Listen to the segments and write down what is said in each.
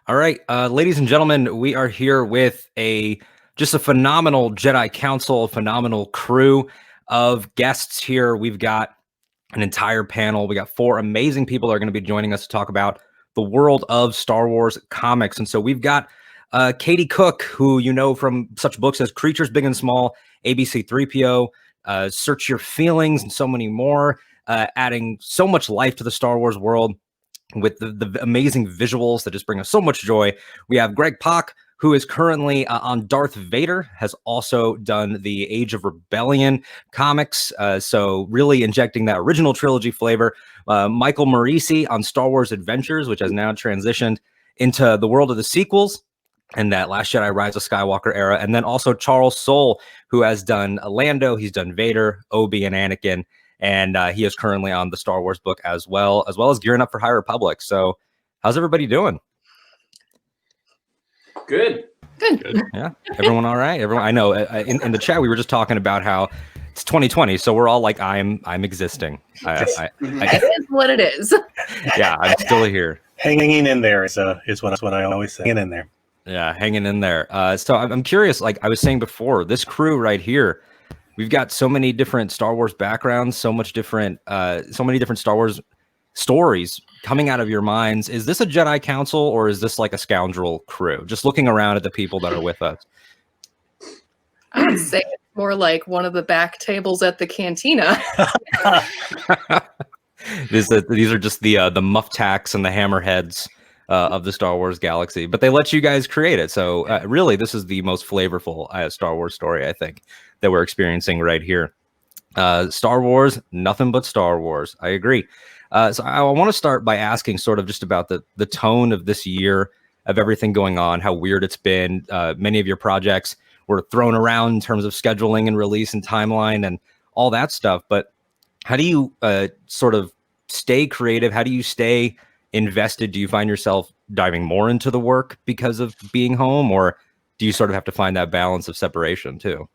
All right, ladies and gentlemen, we are here with just a phenomenal Jedi Council, a phenomenal crew of guests here. We've got an entire panel. We got four amazing people that are going to be joining us to talk about the world of Star Wars comics. And so we've got Katie Cook, who you know from such books as Creatures Big and Small, ABC 3PO, Search Your Feelings, and so many more, adding so much life to the Star Wars world with the amazing visuals that just bring us so much joy. We have Greg Pak, who is currently on Darth Vader, has also done the Age of Rebellion comics, so really injecting that original trilogy flavor. Michael Moreci on Star Wars Adventures, which has now transitioned into the world of the sequels and that Last Jedi Rise of Skywalker era. And then also Charles Soule, who has done Lando, he's done Vader, Obi, and Anakin. And he is currently on the Star Wars book as well as gearing up for High Republic. So how's everybody doing? Good. Yeah. Everyone all right? Everyone. I know in the chat, we were just talking about how it's 2020. So we're all like, I'm existing. It is what it is. Yeah. I'm still here. Hanging in there is what I always say. Hanging in there. Yeah. Hanging in there. So I'm curious, like I was saying before, this crew right here, we've got so many different Star Wars backgrounds, so many different Star Wars stories coming out of your minds. Is this a Jedi Council or is this like a scoundrel crew? Just looking around at the people that are with us. I would say it's more like one of the back tables at the cantina. These are just the muff tacks and the hammerheads of the Star Wars galaxy, but they let you guys create it. So really, this is the most flavorful Star Wars story, I think, that we're experiencing right here. Star Wars, nothing but Star Wars. I agree. So I want to start by asking sort of just about the tone of this year, of everything going on, how weird it's been. Many of your projects were thrown around in terms of scheduling and release and timeline and all that stuff. But how do you sort of stay creative? How do you stay invested? Do you find yourself diving more into the work because of being home, or do you sort of have to find that balance of separation too?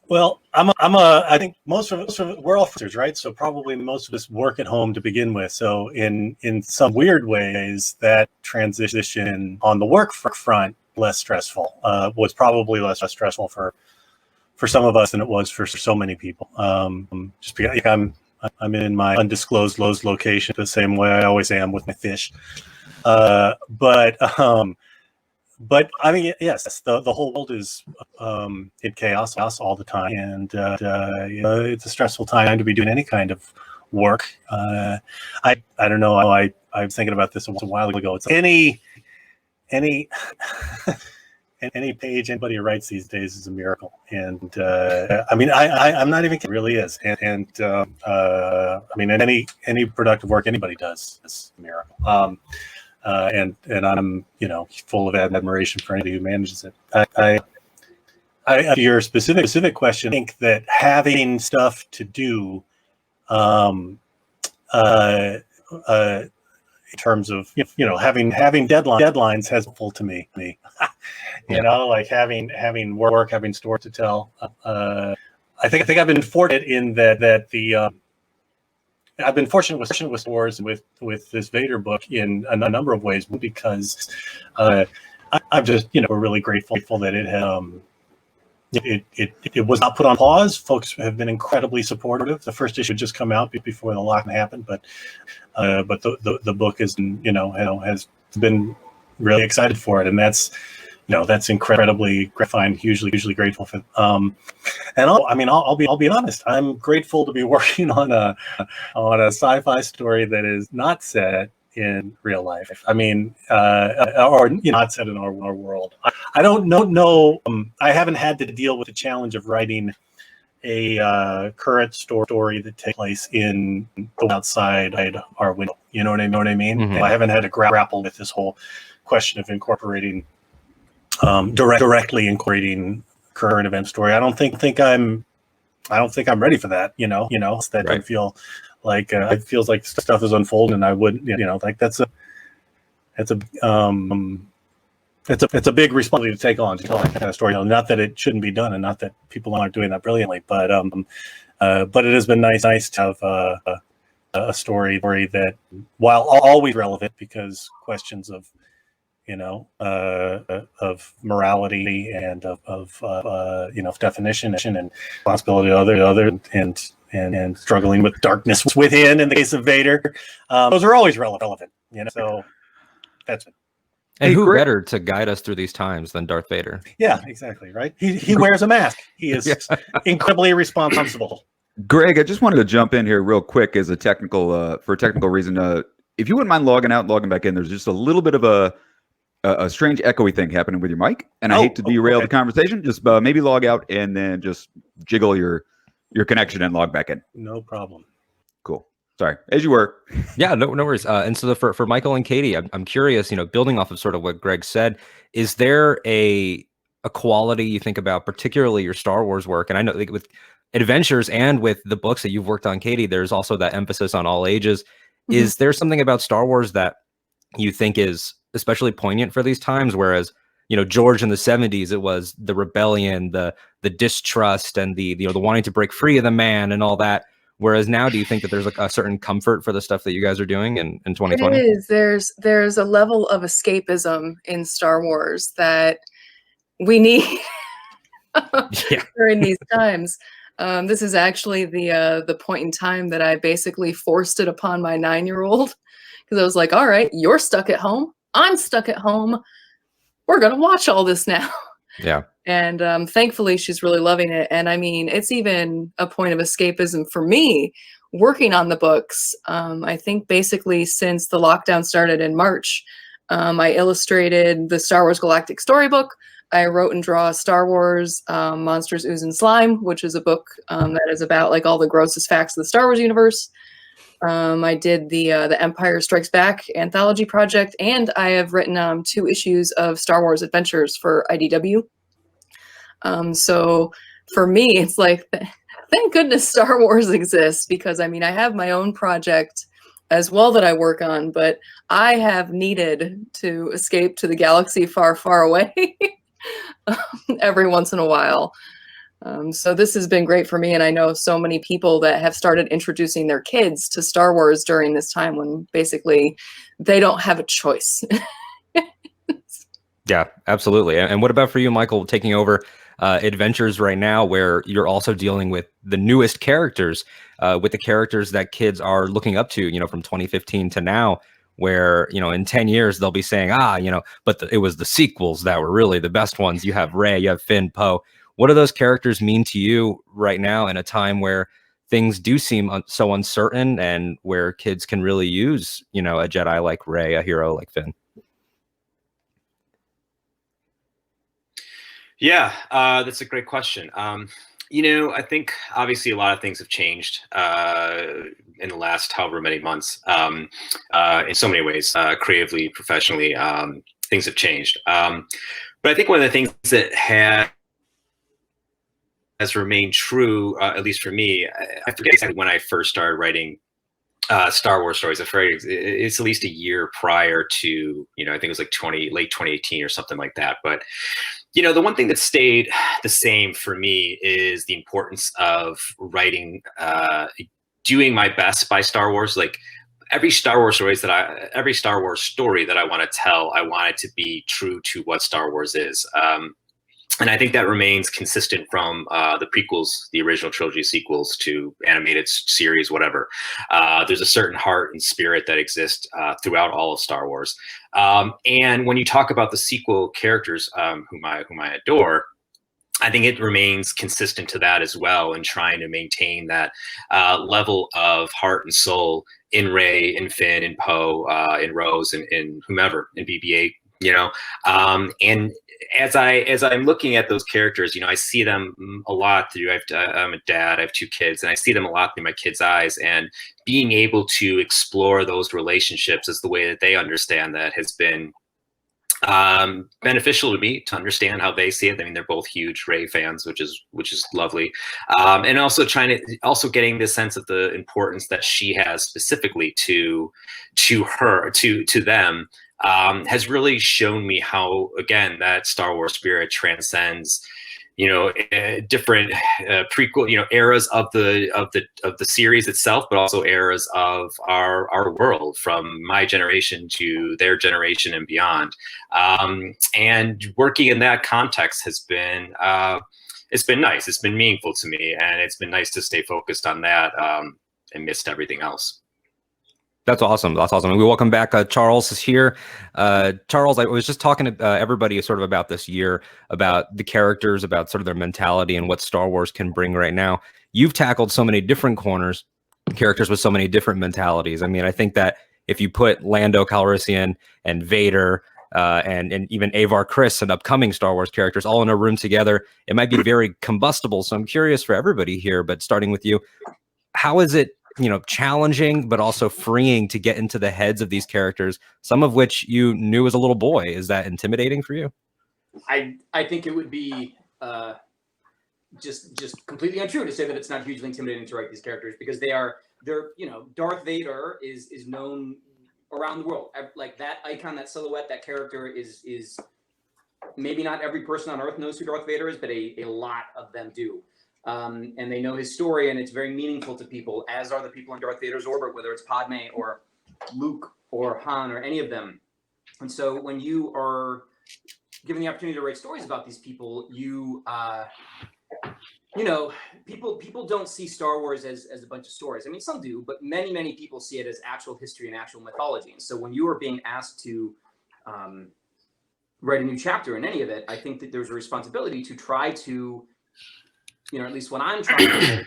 Well, I think most of us, we're all freelancers, right? So probably most of us work at home to begin with. So in some weird ways, that transition on the work front less stressful. Was probably less stressful for some of us than it was for so many people. Just because I'm in my undisclosed location the same way I always am with my fish. But I mean, yes, the whole world is in chaos all the time, and it's a stressful time to be doing any kind of work. I don't know. I was thinking about this a while ago. It's any any page anybody writes these days is a miracle, and I mean, I'm not even kidding. It really is, and I mean, any productive work anybody does is a miracle. And I'm full of admiration for anybody who manages it. I to your specific question, I think that having stuff to do, in terms of having deadlines has been helpful to me. Like having work, having stories to tell. I think I've been fortunate in that the. I've been fortunate with Star Wars with this Vader book in a number of ways, because I'm just we're really grateful that it had it was not put on pause. Folks have been incredibly supportive. The first issue had just come out before the lockdown happened, but the book has been really excited for it, and that's incredibly gratifying. Hugely grateful for. And I'll be honest. I'm grateful to be working on a sci-fi story that is not set in real life. I mean, or not set in our world. I don't know. I haven't had to deal with the challenge of writing a current story that takes place in outside our window. You know what I mean? Mm-hmm. I haven't had to grapple with this whole question of incorporating. Directly incorporating current event story. I don't think I'm ready for that. That Right. I feel like it feels like stuff is unfolding, and I wouldn't. Like that's a big responsibility to take on to tell that kind of story. Not that it shouldn't be done, and not that people aren't doing that brilliantly, but it has been nice to have a story that, while always relevant, because questions of of morality and of definition and responsibility of other and struggling with darkness within, in the case of Vader, those are always relevant. So that's it. And who better to guide us through these times than Darth Vader? Yeah, exactly. Right. He wears a mask. He is incredibly responsible. Greg, I just wanted to jump in here real quick as a for a technical reason. If you wouldn't mind logging out, logging back in, there's just a little bit of a strange echoey thing happening with your mic, and I hate to derail the conversation. Just maybe log out and then just jiggle your connection and log back in. No problem. Cool. Sorry, as you were. Yeah, no worries. And so for Michael and Katie, I'm curious. Building off of sort of what Greg said, is there a quality you think about, particularly your Star Wars work? And I know with adventures and with the books that you've worked on, Katie, there's also that emphasis on all ages. Mm-hmm. Is there something about Star Wars that you think is especially poignant for these times? Whereas, George in the 70s, it was the rebellion, the distrust, and the wanting to break free of the man and all that. Whereas now, do you think that there's like a certain comfort for the stuff that you guys are doing in 2020? It is. There's a level of escapism in Star Wars that we need during these times. This is actually the point in time that I basically forced it upon my 9-year-old, because I was like, all right, you're stuck at home. I'm stuck at home. We're going to watch all this now. Yeah. And thankfully, she's really loving it. And I mean, it's even a point of escapism for me working on the books. I think basically since the lockdown started in March, I illustrated the Star Wars Galactic Storybook. I wrote and draw Star Wars Monsters, Ooze, and Slime, which is a book that is about like all the grossest facts of the Star Wars universe. I did the Empire Strikes Back anthology project, and I have written 2 issues of Star Wars Adventures for IDW. So for me, it's like, thank goodness Star Wars exists, because I mean, I have my own project as well that I work on, but I have needed to escape to the galaxy far, far away every once in a while. So this has been great for me. And I know so many people that have started introducing their kids to Star Wars during this time when basically they don't have a choice. Yeah, absolutely. And what about for you, Michael, taking over Adventures right now, where you're also dealing with the newest characters, with the characters that kids are looking up to, from 2015 to now, where, in 10 years, they'll be saying, but it was the sequels that were really the best ones. You have Rey, you have Finn, Poe. What do those characters mean to you right now in a time where things do seem so uncertain, and where kids can really use, a Jedi like Rey, a hero like Finn? Yeah, that's a great question. I think obviously a lot of things have changed in the last however many months, in so many ways, creatively, professionally, things have changed. But I think one of the things that has remained true, at least for me, I forget exactly when I first started writing Star Wars stories. It's at least a year prior to, I think it was like late 2018 or something like that. But the one thing that stayed the same for me is the importance of writing, doing my best by Star Wars. Like every Star Wars story that I want to tell, I want it to be true to what Star Wars is. And I think that remains consistent from the prequels, the original trilogy sequels, to animated series, whatever. There's a certain heart and spirit that exists throughout all of Star Wars. And when you talk about the sequel characters, whom I adore, I think it remains consistent to that as well, and trying to maintain that level of heart and soul in Rey, in Finn, in Poe, in Rose, and in whomever, in BB-8. And as I'm looking at those characters, I see them a lot through. I'm a dad. I have 2 kids, and I see them a lot through my kids' eyes. And being able to explore those relationships as the way that they understand that has been beneficial to me to understand how they see it. I mean, they're both huge Rey fans, which is lovely, and also getting this sense of the importance that she has specifically to them. Has really shown me how, again, that Star Wars spirit transcends, different prequel, eras of the series itself, but also eras of our world, from my generation to their generation and beyond. And working in that context has been it's been nice. It's been meaningful to me, and it's been nice to stay focused on that and missed everything else. That's awesome. That's awesome. And we welcome back. Charles is here. Charles, I was just talking to everybody sort of about this year, about the characters, about sort of their mentality and what Star Wars can bring right now. You've tackled so many different corners, characters with so many different mentalities. I mean, I think that if you put Lando Calrissian and Vader and even Avar Kriss and upcoming Star Wars characters all in a room together, it might be very combustible. So I'm curious for everybody here, but starting with you, how is it, challenging, but also freeing to get into the heads of these characters, some of which you knew as a little boy? Is that intimidating for you? I think it would be just completely untrue to say that it's not hugely intimidating to write these characters, because they're Darth Vader is known around the world. Like, that icon, that silhouette, that character is maybe not every person on Earth knows who Darth Vader is, but a lot of them do. And they know his story, and it's very meaningful to people, as are the people in Darth Vader's orbit, whether it's Padme or Luke or Han or any of them. And so when you are given the opportunity to write stories about these people, people don't see Star Wars as a bunch of stories. I mean, some do, but many, many people see it as actual history and actual mythology. And so when you are being asked to write a new chapter in any of it, I think that there's a responsibility to try to, at least when I'm trying to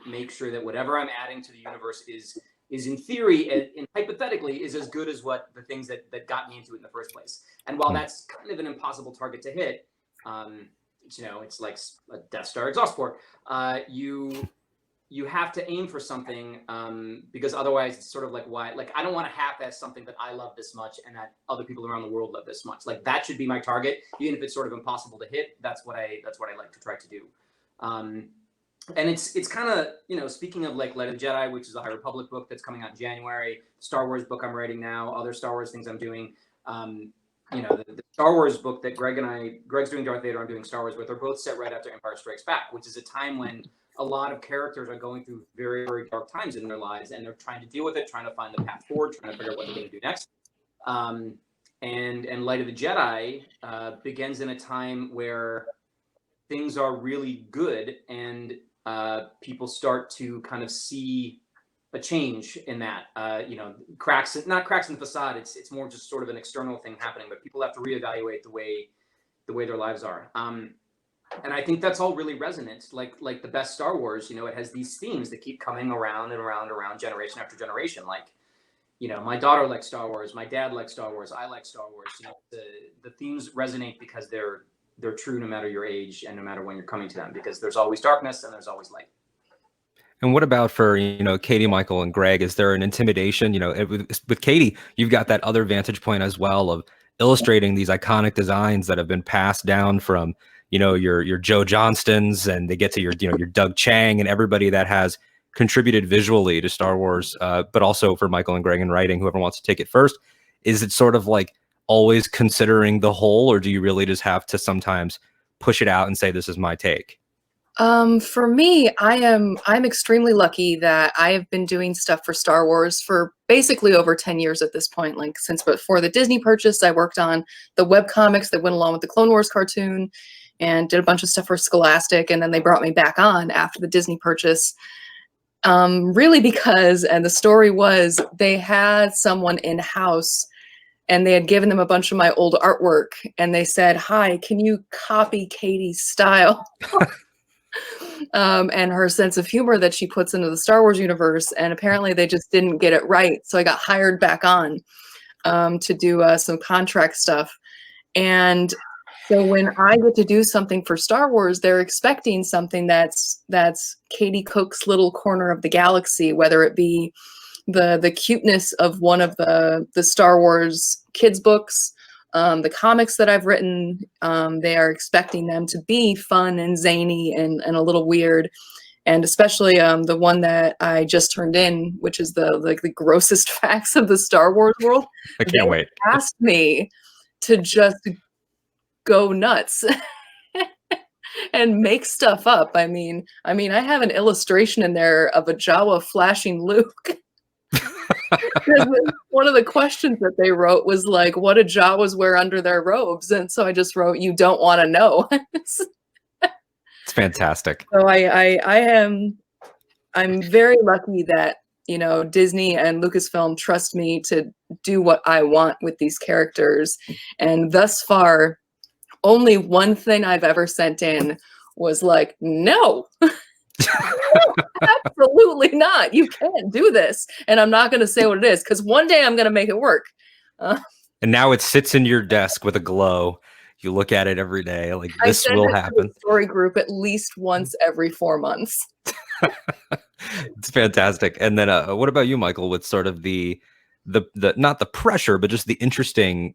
make sure that whatever I'm adding to the universe is in theory and hypothetically is as good as what the things that got me into it in the first place. And while that's kind of an impossible target to hit, it's like a Death Star exhaust port. You have to aim for something, because otherwise it's sort of like, why? Like, I don't want to half-ass something that I love this much and that other people around the world love this much. Like, that should be my target, even if it's sort of impossible to hit. That's what I like to try to do. And it's kind of, speaking of like Light of the Jedi, which is a High Republic book that's coming out in January, Star Wars book I'm writing now, other Star Wars things I'm doing. The Star Wars book that Greg's doing Darth Vader, I'm doing Star Wars with, are both set right after Empire Strikes Back, which is a time when a lot of characters are going through very, very dark times in their lives, and they're trying to deal with it, trying to find the path forward, trying to figure out what they're going to do next. And Light of the Jedi begins in a time where things are really good, and people start to kind of see a change in that. Not cracks in the facade. It's more just sort of an external thing happening, but people have to reevaluate the way their lives are. And I think that's all really resonant. Like the best Star Wars, it has these themes that keep coming around and around, generation after generation. Like, my daughter likes Star Wars, my dad likes Star Wars, I like Star Wars. The themes resonate because they're true no matter your age and no matter when you're coming to them, because there's always darkness and there's always light. And what about for, Katie, Michael, and Greg? Is there an intimidation? With Katie, you've got that other vantage point as well of illustrating these iconic designs that have been passed down from, your Joe Johnstons, and they get to your Doug Chang and everybody that has contributed visually to Star Wars, but also for Michael and Greg in writing, whoever wants to take it first. Is it sort of like always considering the whole, or do you really just have to sometimes push it out and say, this is my take? For me, I'm extremely lucky that I have been doing stuff for Star Wars for basically over 10 years at this point. Like, since before the Disney purchase, I worked on the webcomics that went along with the Clone Wars cartoon and did a bunch of stuff for Scholastic. And then they brought me back on after the Disney purchase. Really because, and the story was, they had someone in-house and they had given them a bunch of my old artwork, and they said, "Hi, can you copy Katie's style?" And her sense of humor that she puts into the Star Wars universe. And apparently they just didn't get it right. So I got hired back on to do some contract stuff. And so when I get to do something for Star Wars, they're expecting something that's Katie Cook's little corner of the galaxy, whether it be the cuteness of one of the Star Wars kids books, the comics that I've written. They are expecting them to be fun and zany and a little weird. And especially the one that I just turned in, which is the grossest facts of the Star Wars world. I can't wait. Asked me to just go nuts. and make stuff up. I mean, I have an illustration in there of a Jawa flashing Luke. One of the questions that they wrote was like, what do Jawas wear under their robes? And so I just wrote, you don't want to know. It's fantastic. So I'm very lucky that, you know, Disney and Lucasfilm trust me to do what I want with these characters. And thus far, only one thing I've ever sent in was like, no. Absolutely not. You can't do this. And I'm not going to say what it is, because one day I'm going to make it work. And now it sits in your desk with a glow. You look at it every day. Like, this will happen. Story group at least once every 4 months. It's fantastic. And then what about you, Michael, with sort of the not the pressure, but just the interesting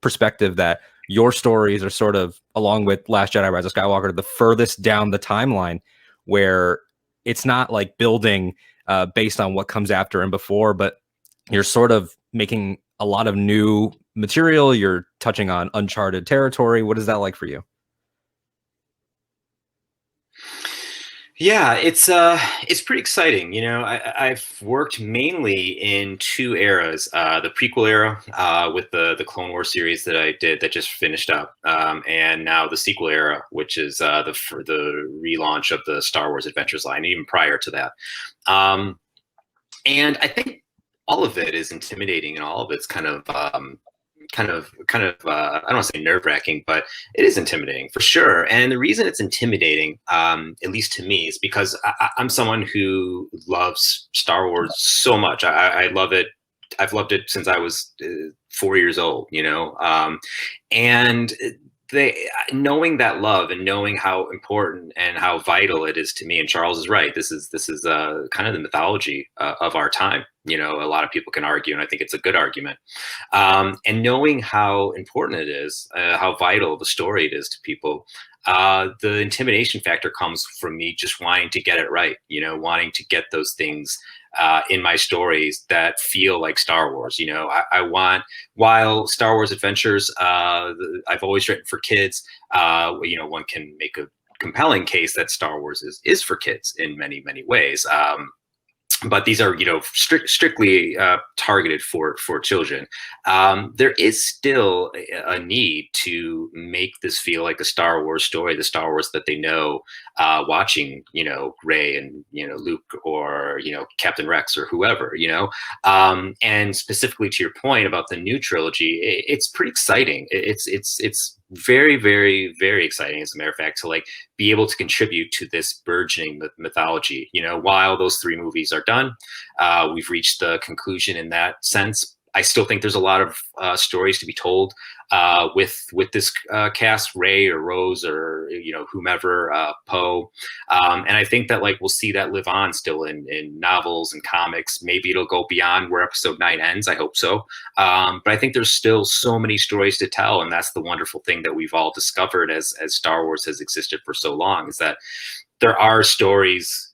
perspective that your stories are sort of, along with Last Jedi, Rise of Skywalker, the furthest down the timeline, where it's not like building based on what comes after and before, but you're sort of making a lot of new material. You're touching on uncharted territory. What is that like for you? Yeah, it's pretty exciting. You know, I've worked mainly in 2 eras: the prequel era with the Clone Wars series that I did that just finished up, and now the sequel era, which is the relaunch of the Star Wars Adventures line, even prior to that. And I think all of it is intimidating, and all of it's kind of I don't want to say nerve-wracking, but it is intimidating for sure. And the reason it's intimidating, at least to me, is because I'm someone who loves Star Wars so much. I love it. I've loved it since I was 4 years old, you know, and knowing that love and knowing how important and how vital it is to me. And Charles is right. This is kind of the mythology of our time. You know, a lot of people can argue, and I think it's a good argument. And knowing how important it is, how vital the story it is to people, the intimidation factor comes from me just wanting to get it right. You know, wanting to get those things in my stories that feel like Star Wars. You know, I want, while Star Wars Adventures, I've always written for kids. You know, one can make a compelling case that Star Wars is for kids in many ways. But these are, you know, strictly targeted for children. There is still a need to make this feel like a Star Wars story, the Star Wars that they know, watching, you know, Rey and, you know, Luke, or, you know, Captain Rex or whoever, you know. And specifically to your point about the new trilogy, it's pretty exciting. It's very exciting, as a matter of fact, to like be able to contribute to this burgeoning mythology. You know, while those 3 movies are done, we've reached the conclusion in that sense. I still think there's a lot of stories to be told with this cast, Rey or Rose or, you know, whomever, Poe. And I think that like we'll see that live on still in novels and comics. Maybe it'll go beyond where episode 9 ends. I hope so. But I think there's still so many stories to tell. And that's the wonderful thing that we've all discovered as Star Wars has existed for so long, is that there are stories,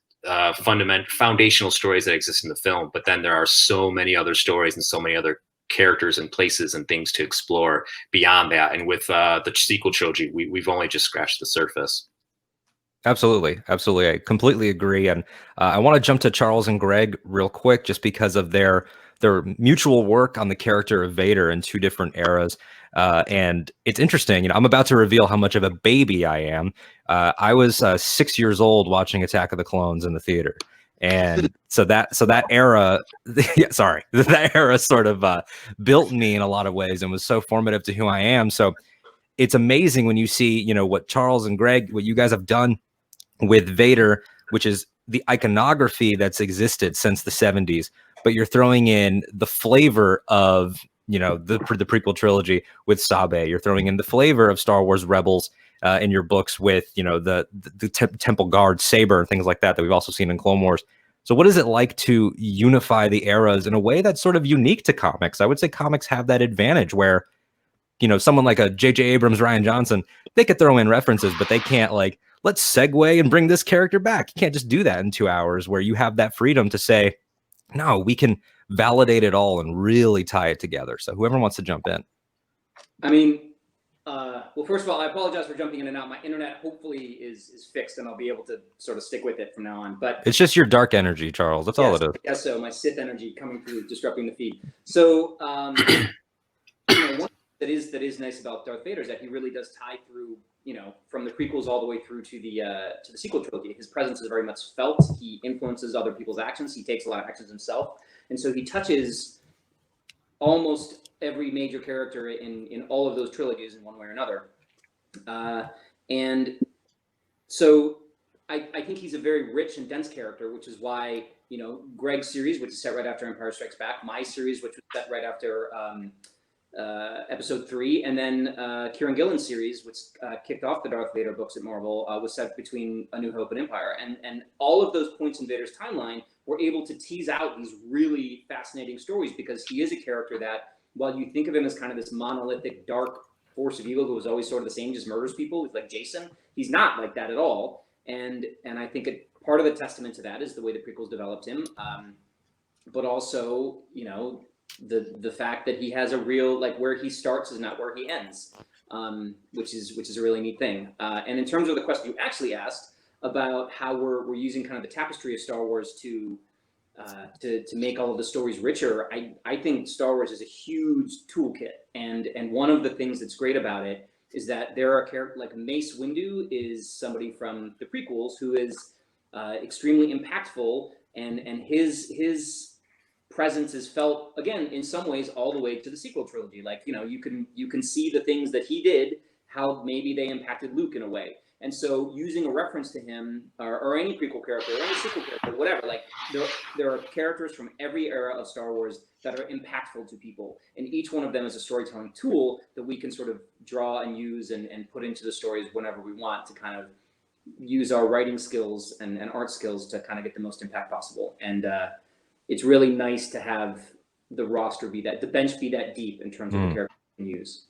foundational stories that exist in the film, but then there are so many other stories and so many other characters and places and things to explore beyond that. And with the sequel trilogy, we've only just scratched the surface. Absolutely. I completely agree. And I want to jump to Charles and Greg real quick, just because of their mutual work on the character of Vader in 2 different eras. And it's interesting. You know, I'm about to reveal how much of a baby I am. I was 6 years old watching Attack of the Clones in the theater. And so that era, that era sort of built me in a lot of ways and was so formative to who I am. So it's amazing when you see, you know, what Charles and Greg, what you guys have done with Vader, which is the iconography that's existed since the 70s, but you're throwing in the flavor of, you know, the prequel trilogy with Sabe. You're throwing in the flavor of Star Wars Rebels in your books with, you know, the Temple Guard saber and things like that we've also seen in Clone Wars. So what is it like to unify the eras in a way that's sort of unique to comics? I would say comics have that advantage where, you know, someone like a J.J. Abrams, Rian Johnson, they could throw in references, but they can't like, let's segue and bring this character back. You can't just do that in 2 hours, where you have that freedom to say, no, we can validate it all and really tie it together. So whoever wants to jump in. I mean, Well, first of all, I apologize for jumping in and out. My internet hopefully is fixed, and I'll be able to sort of stick with it from now on. But It's just your dark energy, Charles. That's all it is. Yes, so my Sith energy coming through, disrupting the feed. So, one that is nice about Darth Vader is that he really does tie through, from the prequels all the way through to the sequel trilogy. His presence is very much felt. He influences other people's actions. He takes a lot of actions himself, and so he touches almost every major character in all of those trilogies in one way or another. And so I think he's a very rich and dense character, which is why, Greg's series, which is set right after Empire Strikes Back, my series, which was set right after Episode 3, and then Kieran Gillen's series, which kicked off the Darth Vader books at Marvel, was set between A New Hope and Empire. And all of those points in Vader's timeline were able to tease out these really fascinating stories, because he is a character that, while you think of him as kind of this monolithic, dark force of evil who was always sort of the same, just murders people, like Jason, he's not like that at all. And I think part of the testament to that is the way the prequels developed him, but also, the fact that he has a real, like, where he starts is not where he ends, which is a really neat thing. And in terms of the question you actually asked about how we're using kind of the tapestry of Star Wars to make all of the stories richer, I think Star Wars is a huge toolkit, and one of the things that's great about it is that there are characters like Mace Windu is somebody from the prequels who is extremely impactful, and his presence is felt, again, in some ways all the way to the sequel trilogy. Like, you can see the things that he did, how maybe they impacted Luke in a way. And so using a reference to him, or any prequel character, or any sequel character, whatever, like, there are characters from every era of Star Wars that are impactful to people. And each one of them is a storytelling tool that we can sort of draw and use and put into the stories whenever we want, to kind of use our writing skills and art skills to kind of get the most impact possible. And it's really nice to have the roster the bench be that deep in terms of the characters we can use.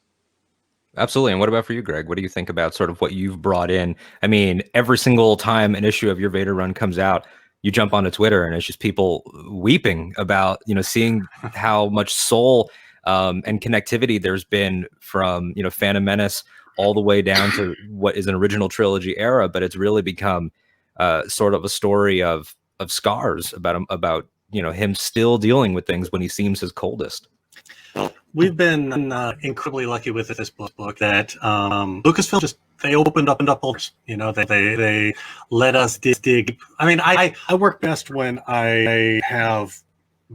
Absolutely. And what about for you, Greg? What do you think about sort of what you've brought in? I mean, every single time an issue of your Vader run comes out, you jump onto Twitter and it's just people weeping about, seeing how much soul and connectivity there's been from, Phantom Menace all the way down to what is an original trilogy era. But it's really become sort of a story of scars about him still dealing with things when he seems his coldest. We've been incredibly lucky with this book that Lucasfilm they opened up doors. They let us dig. I mean, I work best when I have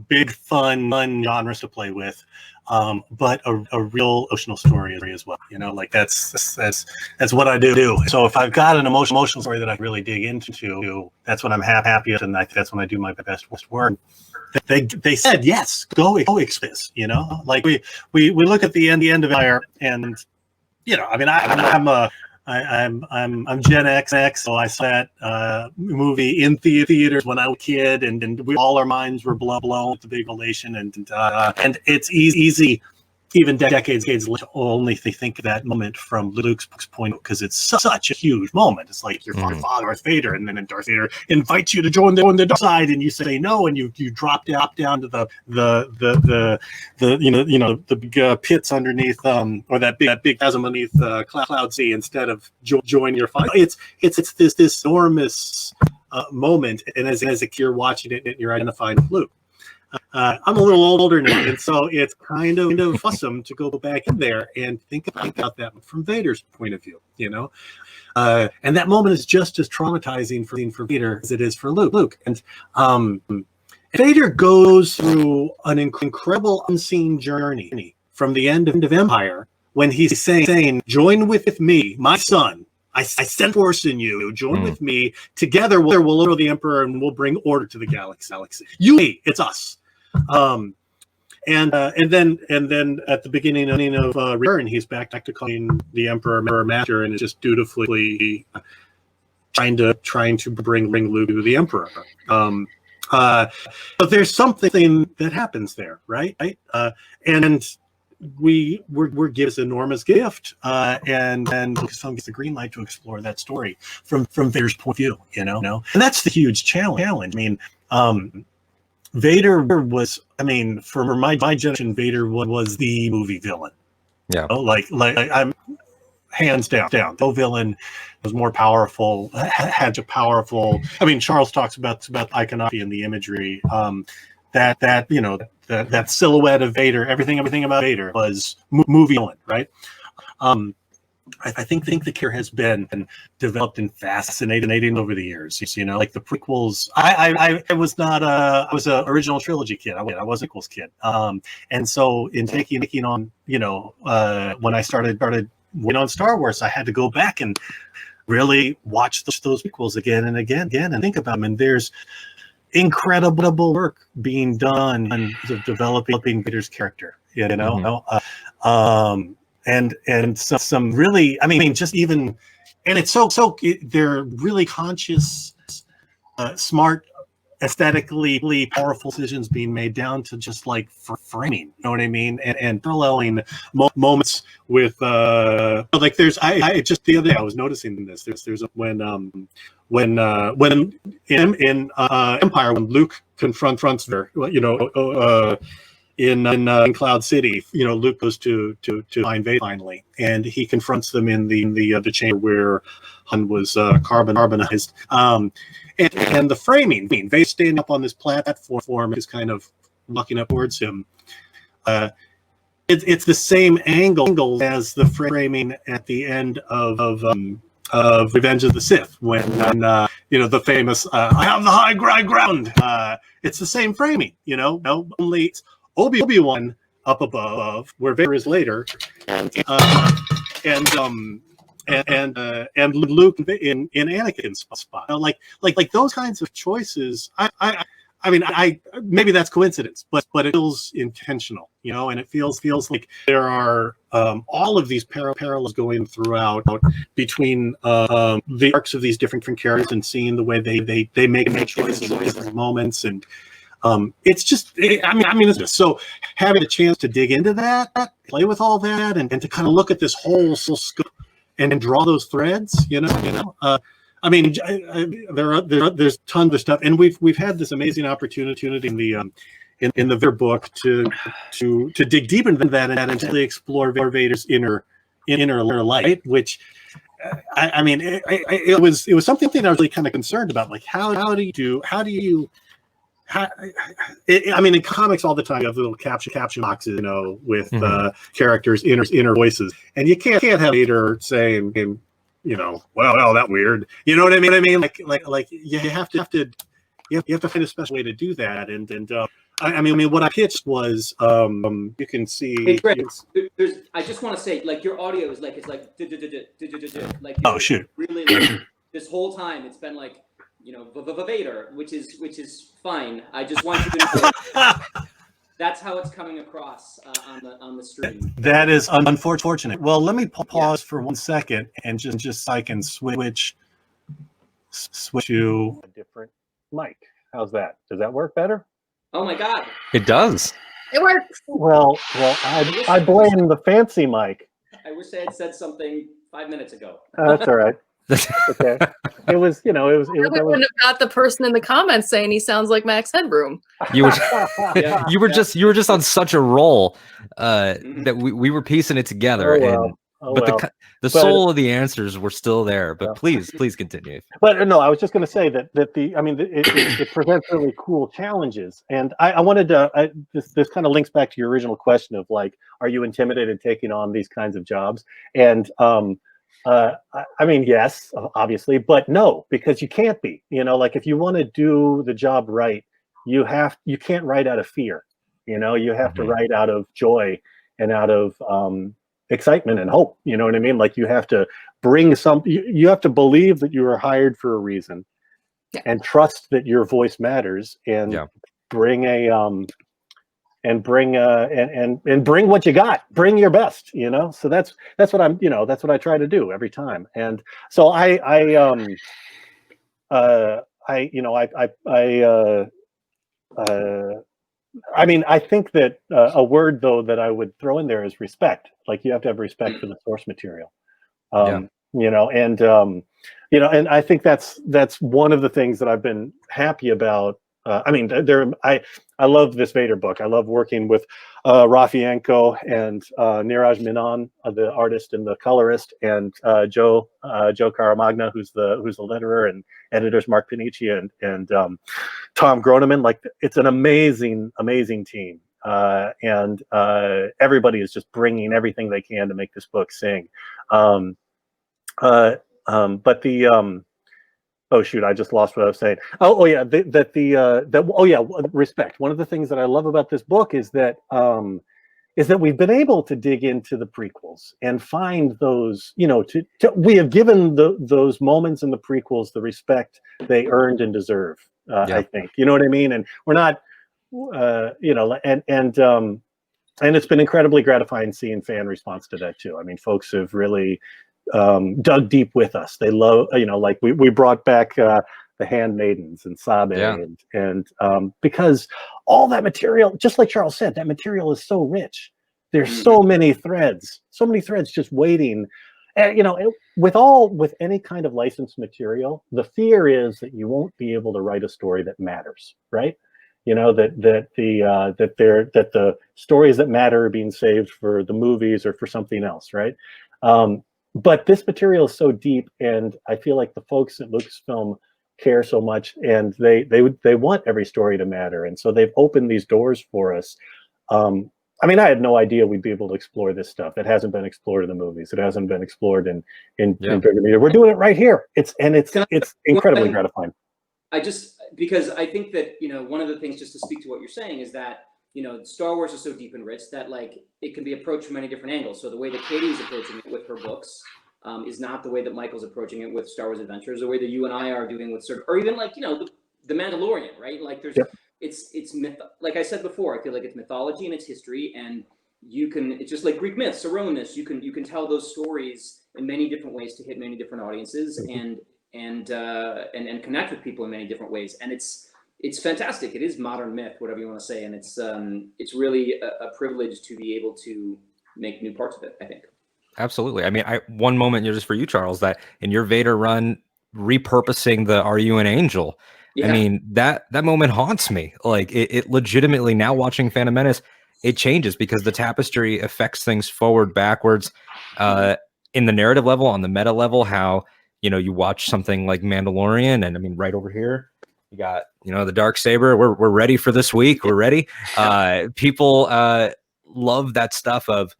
big fun genres to play with, but a real emotional story as well. Like that's what I do. So if I've got an emotional story that I really dig into, that's when I'm happiest, and that's when I do my best work. They said yes, go express. Like we look at the end of Empire, and I mean I'm Gen X, so I saw that movie in theaters when I was a kid, and all our minds were blown with the big revelation, and it's easy. Even decades later, only think of that moment from Luke's point, because it's such a huge moment. It's like your father, Darth Vader, and then Darth Vader invites you to join the dark side, and you say no, and you drop down to the big pits underneath, or that big chasm underneath Cloud Sea, instead of join your father. It's this enormous moment, and as a kid, you're watching it and you're identifying with Luke. I'm a little older now, and so it's kind of awesome to go back in there and think about that from Vader's point of view, and that moment is just as traumatizing for Vader as it is for Luke. And Vader goes through an incredible unseen journey from the end of Empire, when he's saying, "Join with me, my son. I sent force in you. Join with me. Together we'll overthrow the Emperor and we'll bring order to the galaxy. You, me, it's us." And then at the beginning of Return, he's back to calling the Emperor Master, and is just dutifully trying to bring Luke to the Emperor. But there's something that happens there, right? And we're given this enormous gift, and Lucasfilm gets the green light to explore that story from Vader's point of view, and that's the huge challenge. I mean, Vader was, for my generation, Vader was the movie villain. Yeah. Like hands down. No villain was more powerful, had a powerful. I mean, Charles talks about iconography and the imagery. That you know that silhouette of Vader, everything about Vader was movie villain, right? I think the character has been developed and fascinating over the years. You know, like the prequels. I was not I was a original trilogy kid. I was a prequels kid. And so in taking on, you know, when I started working on Star Wars, I had to go back and really watch those prequels again and again and think about them. And there's incredible work being done in developing Vader's character. You know. And some really, I mean, just even, and it's so they're really conscious, smart, aesthetically powerful decisions being made down to just like framing, you know what I mean, and paralleling moments with like there's I just the other day I was noticing this. There's when in Empire, when Luke confronts her, you know. In Cloud City, you know, Luke goes to find Vader finally, and he confronts them in the chamber where Han was carbonized. And the framing, Vader standing up on this platform is kind of looking up towards him. It's the same angle as the framing at the end of Revenge of the Sith, when you know, the famous "I have the high ground." It's the same framing, you know, only it's Obi-Wan up above, where Vader is later, and Luke in Anakin's spot. You know, like those kinds of choices. I mean, maybe that's coincidence, but it feels intentional, you know, and it feels like there are all of these parallels going throughout between the arcs of these different characters, and seeing the way they make choices in different moments. And it's just, I mean, it's just, so having a chance to dig into that, play with all that, and to kind of look at this whole scope and draw those threads, you know. I mean, there's tons of stuff, and we've had this amazing opportunity in the Vader book to dig deep into that and really explore Vader's inner light, which. I mean, it was something I was really kind of concerned about, like how do you I mean, in comics all the time you have little caption boxes, you know, with characters' inner voices, and you can't have Vader saying, you know, well, that weird, you know what I mean? Like you have to find a special way to do that, and I mean, what I pitched was, you can see. Hey, Greg, I just want to say, like, your audio is like, it's like, like, oh shoot, really, like, this whole time it's been like, you know, Vader, which is fine. I just want you to know that's how it's coming across on the stream. That is unfortunate. Well, let me pause for 1 second and just so I can switch to a different mic. How's that? Does that work better? Oh my God! It does. It works. Well, I blame the fancy mic. I wish I had said something 5 minutes ago. That's all right. Okay. It was, you know, We wouldn't have got the person in the comments saying he sounds like Max Headroom. You were Yeah. you were just on such a roll that we were piecing it together. But the soul of the answers were still there. But please continue. But no, I was just going to say that it presents really cool challenges, and I wanted to. This kind of links back to your original question of, like, are you intimidated taking on these kinds of jobs? And I mean, yes, obviously, but no, because you can't be. You know, like, if you want to do the job right, you can't write out of fear. You know, you have to write out of joy and out of excitement and hope. You know what I mean? Like, you have to bring you have to believe that you were hired for a reason, and trust that your voice matters, and bring bring what you got, bring your best, you know. So that's what that's what I try to do every time. And so I mean, I think that a word, though, that I would throw in there is respect. Like, you have to have respect for the source material, you know, and and I think that's one of the things that I've been happy about I mean, I love this Vader book. I love working with Rafienko and Niraj Menon, the artist and the colorist, and Joe Caramagna, who's the letterer, and editors Mark Panici and Tom Groneman. Like, it's an amazing team, and everybody is just bringing everything they can to make this book sing. But the oh shoot, I just lost what I was saying. Respect. One of the things that I love about this book is that we've been able to dig into the prequels and find those, we have given those moments in the prequels the respect they earned and deserve. I think, you know what I mean? And we're not, and it's been incredibly gratifying seeing fan response to that too. I mean, folks have really dug deep with us. They love, like we brought back the Handmaidens and Sabe, and because all that material, just like Charles said, that material is so rich. There's so many threads just waiting. And, with any kind of licensed material, the fear is that you won't be able to write a story that matters, right? That the stories that matter are being saved for the movies or for something else, right? But this material is so deep, and I feel like the folks at Lucasfilm care so much, and they want every story to matter, and so they've opened these doors for us. I mean, I had no idea we'd be able to explore this stuff. It hasn't been explored in the movies. It hasn't been explored in bigger media. We're doing it right here. It's incredibly gratifying. Because I think that, one of the things, just to speak to what you're saying, is that Star Wars is so deep and rich that, like, it can be approached from many different angles. So the way that Katie's approaching it with her books is not the way that Michael's approaching it with Star Wars Adventures, the way that you and I are doing with or even like, the Mandalorian, right? Like there's, it's myth. Like I said before, I feel like it's mythology and it's history, and it's just like Greek myths, Erroneous. You can tell those stories in many different ways to hit many different audiences and connect with people in many different ways. And it's fantastic. It is modern myth, whatever you want to say, and it's really a privilege to be able to make new parts of it, I think. Absolutely. I mean, one moment just for you, Charles, that in your Vader run, repurposing the "Are You an Angel?" I mean, that moment haunts me. Like it legitimately, now watching Phantom Menace, it changes because the tapestry affects things forward, backwards, in the narrative level, on the meta level. How you watch something like Mandalorian, and I mean, right over here, you got, the Darksaber. We're ready for this week. We're ready. People love that stuff of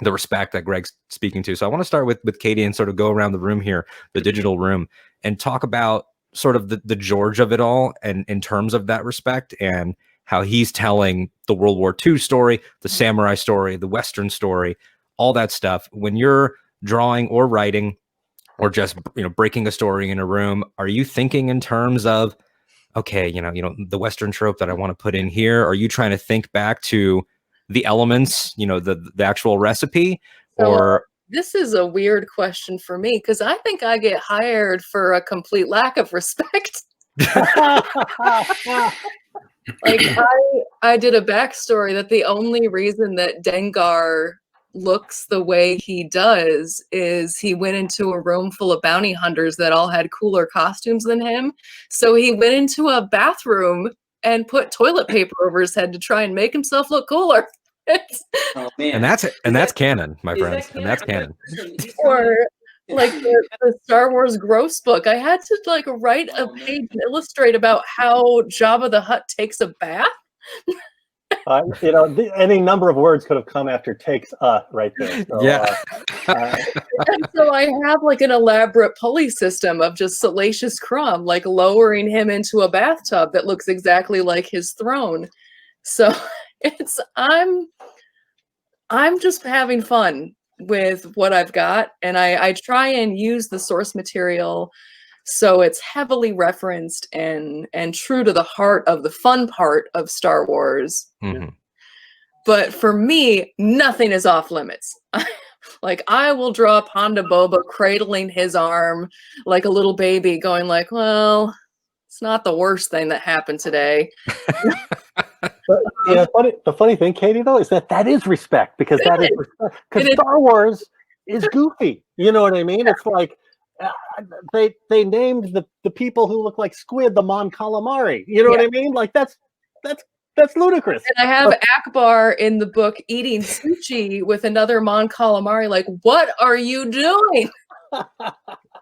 the respect that Greg's speaking to. So I want to start with Katie and sort of go around the room here, the digital room, and talk about sort of the George of it all, and in terms of that respect, and how he's telling the World War II story, the samurai story, the Western story, all that stuff. When you're drawing or writing, or just breaking a story in a room, are you thinking in terms of, okay, the Western trope that I want to put in here? Are you trying to think back to the elements, the actual recipe? Or this is a weird question for me, because I think I get hired for a complete lack of respect. Like I did a backstory that the only reason that Dengar looks the way he does is he went into a room full of bounty hunters that all had cooler costumes than him. So he went into a bathroom and put toilet paper over his head to try and make himself look cooler. Oh man! And that's canon, my friends. And that's canon. Or like the Star Wars gross book, I had to like write a page and illustrate about how Jabba the Hutt takes a bath. Any number of words could have come after "takes right there. So, And so I have like an elaborate pulley system of just Salacious Crumb, like lowering him into a bathtub that looks exactly like his throne. So I'm just having fun with what I've got, and I try and use the source material so it's heavily referenced and true to the heart of the fun part of Star Wars. Mm-hmm. But for me, nothing is off limits. Like, I will draw Ponda Boba cradling his arm like a little baby, going like, well, it's not the worst thing that happened today. But the funny thing, Katie, though, is that is respect, because that is respect. Because Star Wars is goofy. You know what I mean? It's like, they named the people who look like squid the Mon Calamari. You know what I mean? Like that's ludicrous. And I have Akbar in the book eating sushi with another Mon Calamari. Like, what are you doing?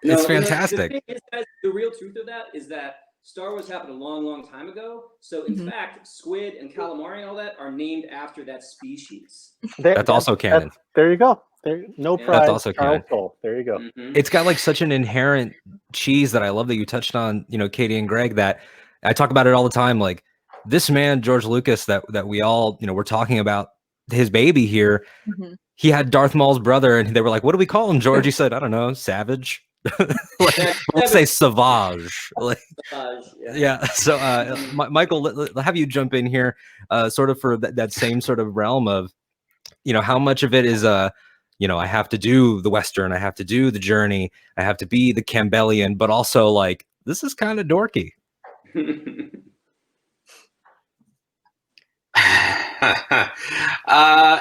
It's fantastic. The thing is, guys, the real truth of that is that Star Wars happened a long, long time ago. So in fact, squid and calamari and all that are named after that species. That's also canon. There you go. No prize. That's also canon. There you go. It's got like such an inherent cheese that I love that you touched on, Katie and Greg, that I talk about it all the time. Like this man, George Lucas, that we all, we're talking about his baby here. He had Darth Maul's brother and they were like, what do we call him, George? He said, I don't know, Savage. We'll say Savage. Yeah. So Michael, let have you jump in here, sort of for that same sort of realm of, how much of it is I have to do the Western, I have to do the journey, I have to be the Campbellian, but also like this is kind of dorky.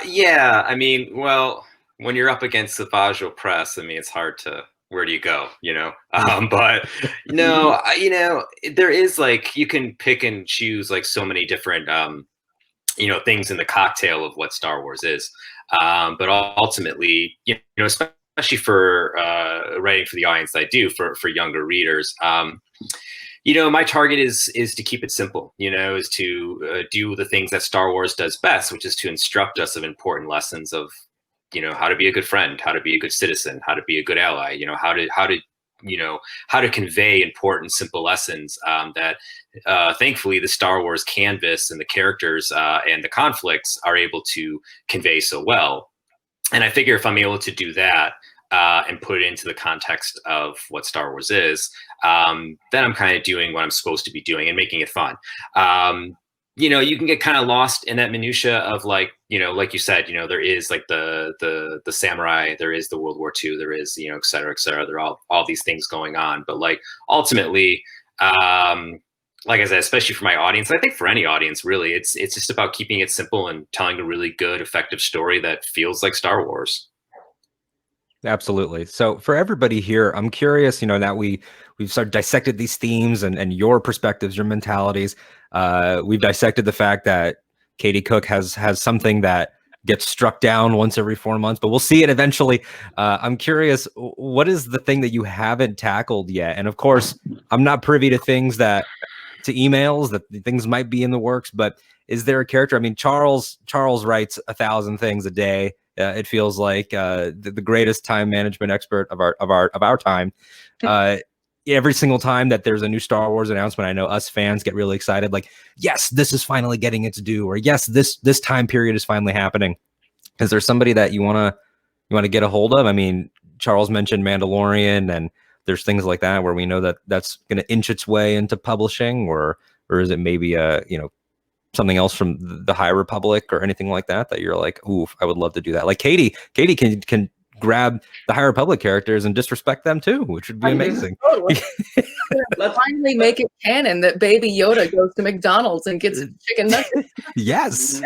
Yeah, I mean, well, when you're up against the Vajjo press, I mean, it's hard to, where do you go, but no, there is like, you can pick and choose like so many different, things in the cocktail of what Star Wars is. But ultimately, especially for writing for the audience that I do for younger readers, my target is to keep it simple, is to do the things that Star Wars does best, which is to instruct us of important lessons of, how to be a good friend, how to be a good citizen, how to be a good ally, how to convey important, simple lessons that thankfully the Star Wars canvas and the characters and the conflicts are able to convey so well. And I figure if I'm able to do that and put it into the context of what Star Wars is, then I'm kind of doing what I'm supposed to be doing and making it fun. You can get kind of lost in that minutia of like, like you said, there is like the samurai, there is the World War II, there is, et cetera, et cetera. There are all these things going on. But like, ultimately, like I said, especially for my audience, I think for any audience, really, it's just about keeping it simple and telling a really good, effective story that feels like Star Wars. Absolutely. So for everybody here, I'm curious, that we've started dissected these themes and your perspectives, your mentalities. We've dissected the fact that Katie Cook has something that gets struck down once every 4 months, but we'll see it eventually. I'm curious, what is the thing that you haven't tackled yet? And of course, I'm not privy to to emails that things might be in the works, but is there a character? I mean, Charles writes 1,000 things a day. It feels like the greatest time management expert of our time. Every single time that there's a new Star Wars announcement, I know us fans get really excited. Like, yes, this is finally getting its due, or yes, this time period is finally happening. Is there somebody that you want to get a hold of? I mean, Charles mentioned Mandalorian, and there's things like that where we know that that's going to inch its way into publishing, or is it maybe something else from the High Republic or anything like that you're like, ooh, I would love to do that. Like Katie can grab the High Republic characters and disrespect them too, which would be amazing. Let's finally make it canon that Baby Yoda goes to McDonald's and gets chicken nuggets. Yes.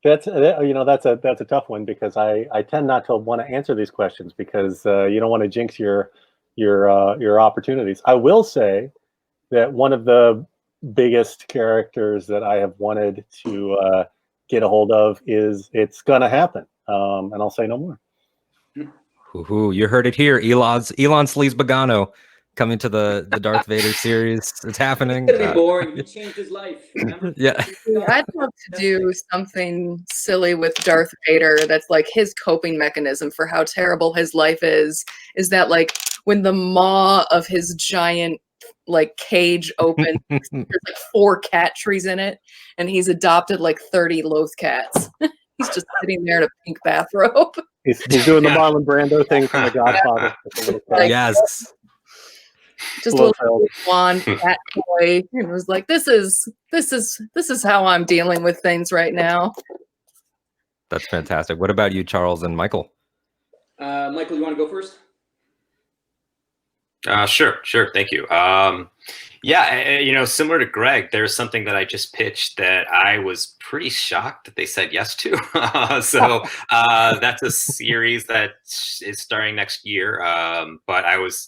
That's a tough one, because I tend not to want to answer these questions because you don't want to jinx your opportunities. I will say that one of the biggest characters that I have wanted to get a hold of it's gonna happen, and I'll say no more. Ooh, you heard it here. Elon Sleaze Bogano coming to the Darth Vader series. It's happening. It's gonna be boring. He changed his life. Remember? Yeah. I'd love to do something silly with Darth Vader that's like his coping mechanism for how terrible his life is that like when the maw of his giant like cage opens, there's like 4 cat trees in it, and he's adopted like 30 Loth cats. He's just sitting there in a pink bathrobe. He's doing the Marlon Brando thing from The Godfather. Like, Yes. Just a little blonde cat toy. And it was like, this is how I'm dealing with things right now. That's fantastic. What about you, Charles and Michael? Michael, you want to go first? Sure. Thank you. Yeah, you know, similar to Greg, there's something that I just pitched that I was pretty shocked that they said yes to. That's a series that is starting next year. But I was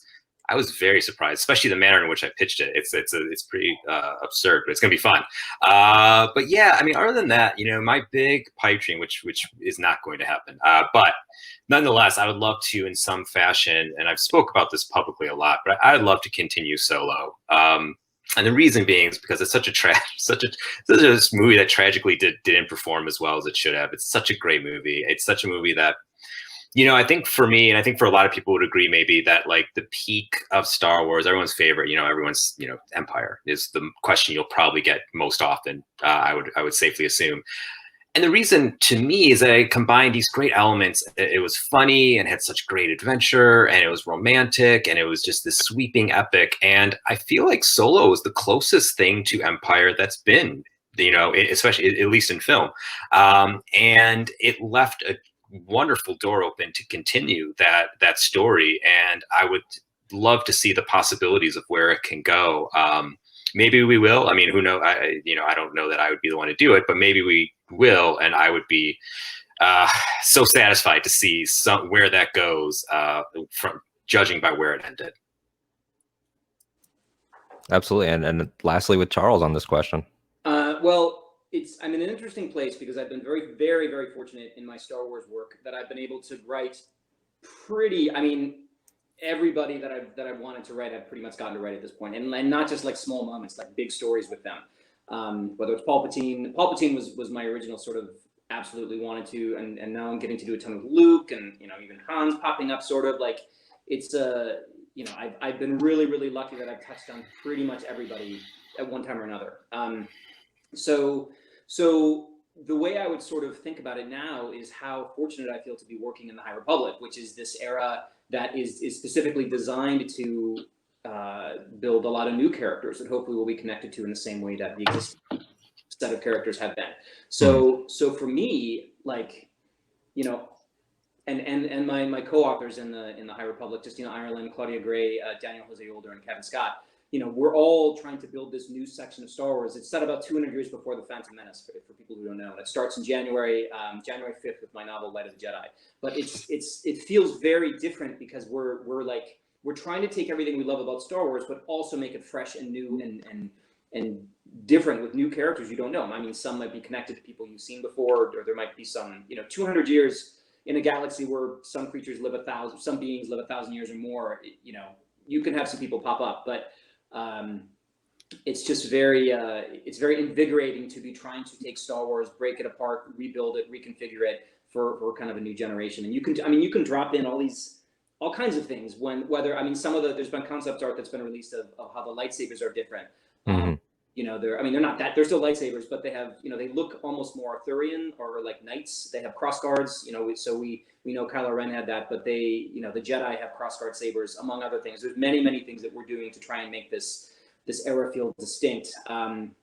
very surprised, especially the manner in which I pitched it. It's pretty absurd, but it's gonna be fun. But yeah, I mean, other than that, you know, my big pipe dream, which is not going to happen, but nonetheless, I would love to, in some fashion, and I've spoke about this publicly a lot, but I'd love to continue Solo. And the reason being is because it's such a movie that tragically didn't perform as well as it should have. It's such a great movie. It's such a movie that, you know, I think for me, and I think for a lot of people would agree, maybe that like the peak of Star Wars, everyone's favorite, you know, everyone's, you know, Empire is the question you'll probably get most often. I would safely assume. And the reason to me is that it combined these great elements. It was funny and had such great adventure, and it was romantic, and it was just this sweeping epic. And I feel like Solo is the closest thing to Empire that's been, you know, especially at least in film. And it left a wonderful door open to continue that story. And I would love to see the possibilities of where it can go. Maybe we will. I mean, who knows? I don't know that I would be the one to do it, but maybe we will, and I would be so satisfied to see where that goes, from judging by where it ended. Absolutely, and lastly, with Charles on this question. Well, I'm in an interesting place because I've been very, very, very fortunate in my Star Wars work that I've been able to write everybody that I've wanted to write, I've pretty much gotten to write at this point, and not just like small moments, like big stories with them. Whether it's Palpatine was my original sort of absolutely wanted to, and now I'm getting to do a ton with Luke, and you know, even Han's popping up, sort of like it's you know, I've been really, really lucky that I've touched on pretty much everybody at one time or another. So the way I would sort of think about it now is how fortunate I feel to be working in the High Republic, which is this era that is specifically designed to build a lot of new characters that hopefully will be connected to in the same way that the existing set of characters have been. So for me, like, you know, and my co-authors in the High Republic, Justina Ireland, Claudia Gray, Daniel Jose Older, and Kevin Scott, you know, we're all trying to build this new section of Star Wars. It's set about 200 years before The Phantom Menace, for people who don't know. And it starts in January 5th with my novel, Light of the Jedi. But it feels very different because we're trying to take everything we love about Star Wars, but also make it fresh and new and different with new characters you don't know. I mean, some might be connected to people you've seen before, or there might be some, you know, 200 years in a galaxy where some creatures live 1,000, some beings live 1,000 years or more. You know, you can have some people pop up, but it's just it's very invigorating to be trying to take Star Wars, break it apart, rebuild it, reconfigure it for kind of a new generation. And you can drop in all kinds of things there's been concept art that's been released of how the lightsabers are different. Mm-hmm. You know, they're still lightsabers, but they have, you know, they look almost more Arthurian or like knights. They have cross guards, you know, we know Kylo Ren had that, but they, you know, the Jedi have cross guard sabers, among other things. There's many, many things that we're doing to try and make this era feel distinct. And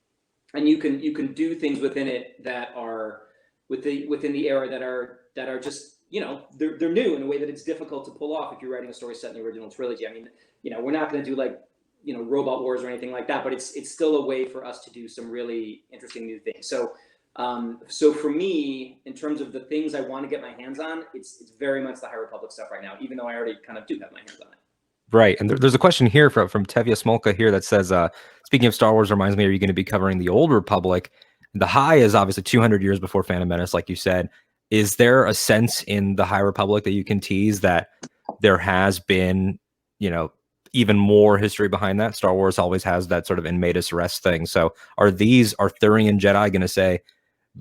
you can do things within it that are within the era that are just, you know, they're new in a way that it's difficult to pull off if you're writing a story set in the original trilogy. I mean, you know, we're not going to do like, you know, Robot Wars or anything like that, but it's still a way for us to do some really interesting new things. So for me, in terms of the things I want to get my hands on, it's very much the High Republic stuff right now, even though I already kind of do have my hands on it. Right, and there's a question here from Tevya Smolka here that says, speaking of Star Wars, reminds me, are you going to be covering the Old Republic? The High is obviously 200 years before Phantom Menace, like you said. Is there a sense in the High Republic that you can tease that there has been, you know, even more history behind that? Star Wars always has that sort of in medias res thing. So are these Arthurian Jedi going to say,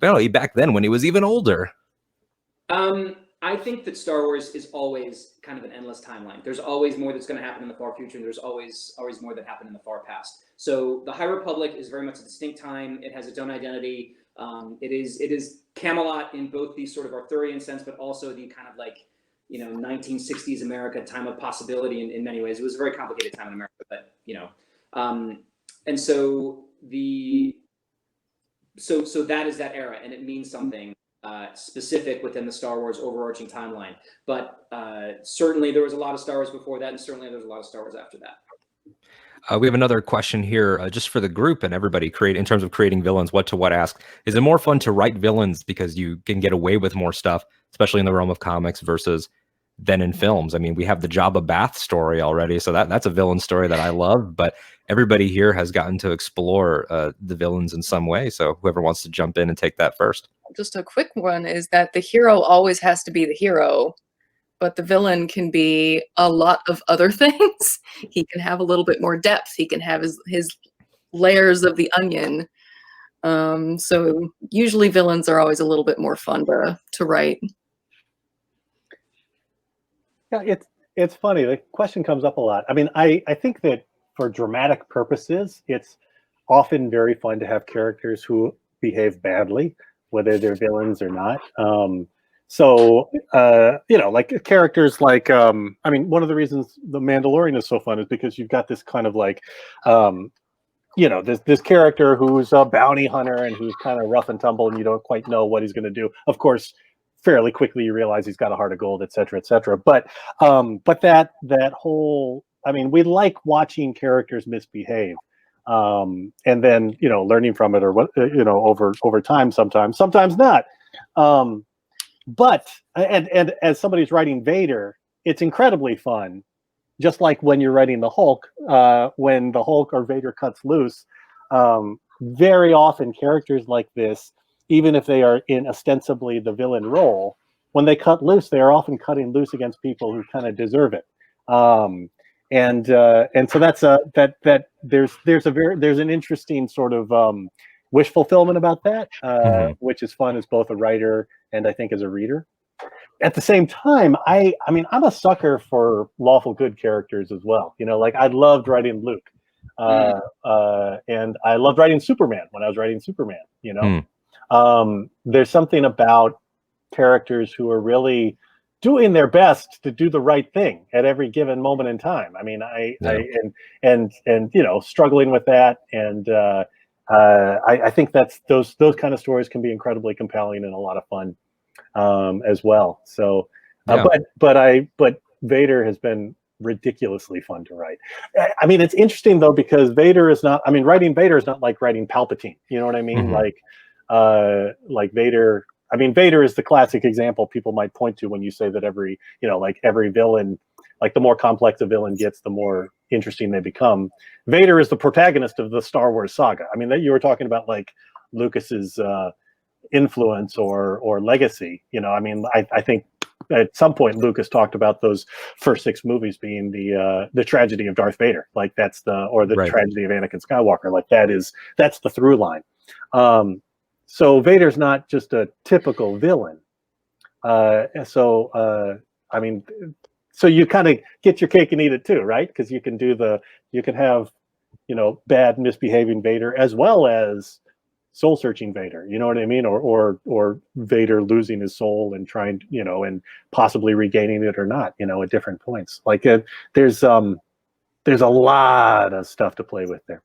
well, back then when he was even older? I think that Star Wars is always kind of an endless timeline. There's always more that's going to happen in the far future, and there's always more that happened in the far past. So the High Republic is very much a distinct time. It has its own identity. It is Camelot in both the sort of Arthurian sense, but also the kind of like, you know, 1960s America, time of possibility in many ways. It was a very complicated time in America, but you know, and so so that is that era, and it means something specific within the Star Wars overarching timeline. But certainly there was a lot of Star Wars before that, and certainly there's a lot of Star Wars after that. We have another question here, just for the group and everybody. In terms of creating villains, what ask? Is it more fun to write villains because you can get away with more stuff, especially in the realm of comics, versus than in films? I mean, we have the Jabba Bath story already, so that's a villain story that I love. But everybody here has gotten to explore the villains in some way. So whoever wants to jump in and take that first. Just a quick one is that the hero always has to be the hero, but the villain can be a lot of other things. He can have a little bit more depth. He can have his layers of the onion. So usually villains are always a little bit more fun to write. Yeah, it's funny. The question comes up a lot. I mean, I think that for dramatic purposes, it's often very fun to have characters who behave badly, whether they're villains or not. So, like characters like, I mean, one of the reasons The Mandalorian is so fun is because you've got this kind of like, this character who's a bounty hunter and who's kind of rough and tumble, and you don't quite know what he's going to do. Of course, fairly quickly you realize he's got a heart of gold, et cetera, et cetera. But that whole, I mean, we like watching characters misbehave. And then, learning from it or what, over time, sometimes not. But as somebody's writing Vader, it's incredibly fun. Just like when you're writing the Hulk, when the Hulk or Vader cuts loose, very often characters like this, even if they are in ostensibly the villain role, when they cut loose, they are often cutting loose against people who kind of deserve it. And so that's there's an interesting sort of wish fulfillment about that, which is fun as both a writer and I think as a reader. At the same time, I mean, I'm a sucker for lawful good characters as well. Like I loved writing Luke, and I loved writing Superman when I was writing Superman. There's something about characters who are really doing their best to do the right thing at every given moment in time. I mean, struggling with that, and I think that's those kind of stories can be incredibly compelling and a lot of fun as well. So, but Vader has been ridiculously fun to write. I mean, it's interesting though because Vader is not. I mean, writing Vader is not like writing Palpatine. You know what I mean? Like Vader. I mean, Vader is the classic example people might point to when you say that every villain, like the more complex a villain gets, the more interesting they become. Vader is the protagonist of the Star Wars saga. I mean, that you were talking about like Lucas's influence or legacy. I mean, I think at some point Lucas talked about those first 6 movies being the tragedy of Darth Vader. Like that's the tragedy of Anakin Skywalker. Like that's the through line. So Vader's not just a typical villain. I mean, so you kind of get your cake and eat it too, right? Because you can have, bad misbehaving Vader as well as soul searching Vader. You know what I mean? Or Vader losing his soul and trying, and possibly regaining it or not, at different points. Like there's a lot of stuff to play with there.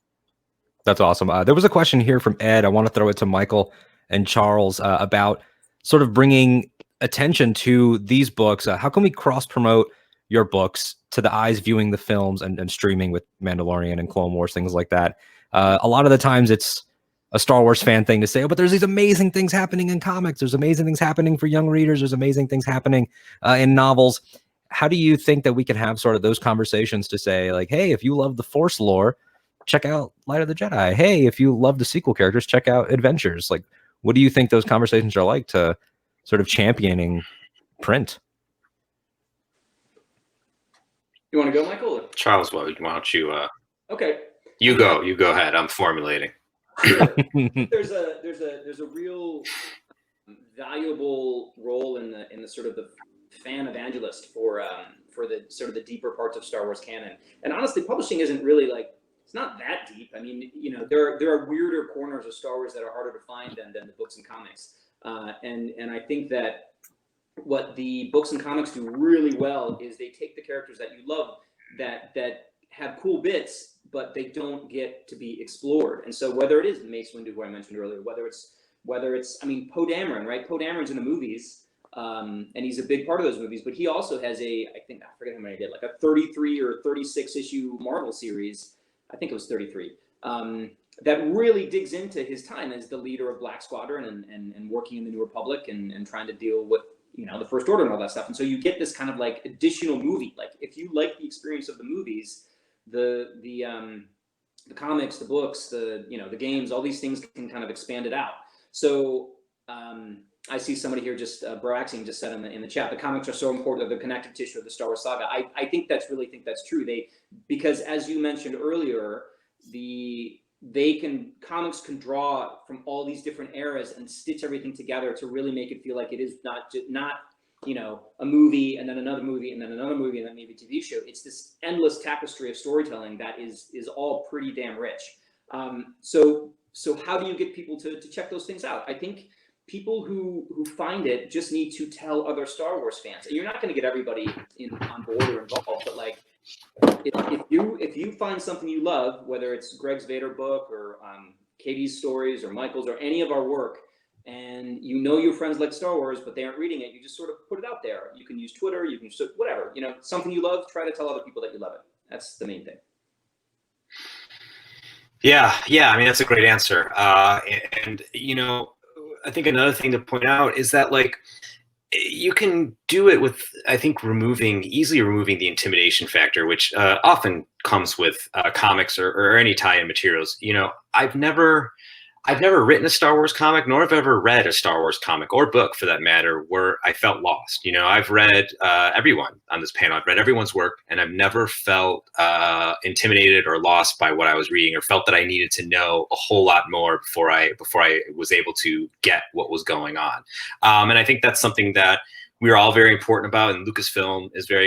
That's awesome. There was a question here from Ed. I want to throw it to Michael and Charles about sort of bringing attention to these books. How can we cross promote your books to the eyes viewing the films and streaming with Mandalorian and Clone Wars, things like that? A lot of the times it's a Star Wars fan thing to say, oh, but there's these amazing things happening in comics. There's amazing things happening for young readers. There's amazing things happening in novels. How do you think that we can have sort of those conversations to say like, hey, if you love the Force lore, check out Light of the Jedi. Hey, if you love the sequel characters, check out Adventures. Like, what do you think those conversations are like to sort of championing print? You want to go, Michael? Charles, why don't you? Okay. You go ahead. I'm formulating. Sure. There's a real valuable role in the sort of the fan evangelist for the sort of the deeper parts of Star Wars canon. And honestly, publishing isn't really like, it's not that deep. I mean, there are weirder corners of Star Wars that are harder to find than the books and comics. And I think that what the books and comics do really well is they take the characters that you love that have cool bits, but they don't get to be explored. And so whether it is Mace Windu, who I mentioned earlier, whether it's I mean, Poe Dameron, right? Poe Dameron's in the movies, and he's a big part of those movies, but he also has I forget how many he did, like a 33 or 36 issue Marvel series I think it was 33. That really digs into his time as the leader of Black Squadron and working in the New Republic and trying to deal with, you know, the First Order and all that stuff. And so you get this kind of like additional movie. Like if you like the experience of the movies, the comics, the books, the games, all these things can kind of expand it out. So I see somebody here just Baraxian just said in the chat, the comics are so important, they're the connective tissue of the Star Wars saga. I think that's true. Because as you mentioned earlier, comics can draw from all these different eras and stitch everything together to really make it feel like it is not a movie and then another movie and then another movie and then maybe a TV show. It's this endless tapestry of storytelling that is all pretty damn rich. So how do you get people to check those things out? I think people who find it just need to tell other Star Wars fans. And you're not going to get everybody on board or involved, but like if you find something you love, whether it's Greg's Vader book or Katie's stories or Michael's or any of our work, and you know your friends like Star Wars, but they aren't reading it, you just sort of put it out there. You can use Twitter, you can use whatever, something you love, try to tell other people that you love it. That's the main thing. Yeah. I mean, that's a great answer. And I think another thing to point out is that like you can do it with, I think, easily removing the intimidation factor, which often comes with comics or any tie-in materials. I've never written a Star Wars comic, nor have I ever read a Star Wars comic or book for that matter, where I felt lost. I've read everyone on this panel. I've read everyone's work, and I've never felt intimidated or lost by what I was reading, or felt that I needed to know a whole lot more before I was able to get what was going on. And I think that's something that we're all very important about, and Lucasfilm is very